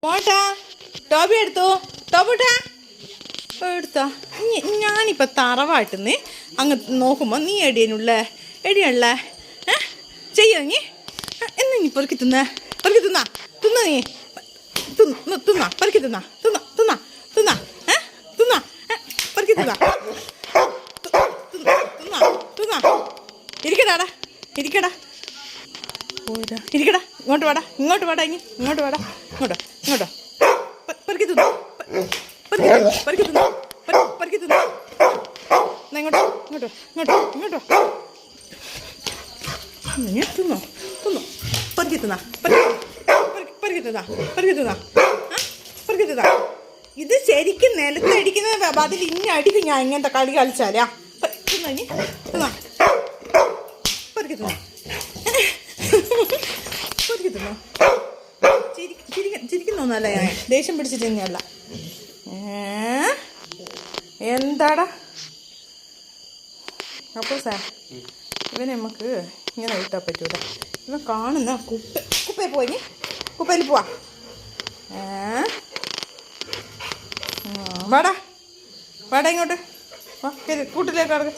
മോട്ടാ Toby എടുത്തോ. ടോബൂട്ടാ എടുത്താ. ഞാനിപ്പോൾ തറവാട്ടിന്ന് അങ്ങ് നോക്കുമ്പോൾ നീ എടിയുള്ള ചെയ്യങ്ങി എന്നാ നീ പെറുക്കി തിന്നാ നീ തിന്നാ പെറുക്കി തിന്നാ പെറുക്കി തിന്നാ ഇരിക്കടാ ഇരിക്കടാ ഇങ്ങോട്ട് വാടാ ഇങ്ങോട്ടോ പെറുക്കി തിന്നോ ഇങ്ങോട്ടോ തിന്നോ പെറുക്കി തിന്നാ. ഇത് ശരിക്കും നിലത്ത് അടിക്കുന്ന അതിൽ ഇനി അടിക്കും ഞാൻ ഇങ്ങനത്തെ കളി കളിച്ചാലാ. ചിരിക്കുന്നൊന്നല്ല, ഞാൻ ദേഷ്യം പിടിച്ചിട്ട് തന്നെയല്ല. എന്താടാ അപ്പോൾ സാർ ഇവനെ നമുക്ക് ഇങ്ങനെ വിട്ടാൽ പറ്റൂല. ഇവൻ കാണുന്ന കുപ്പയിൽ പോയി കുപ്പയിൽ പോവാ. വാടാ ഇങ്ങോട്ട് വാ, കൂട്ടിലേക്ക് കിടക്ക്.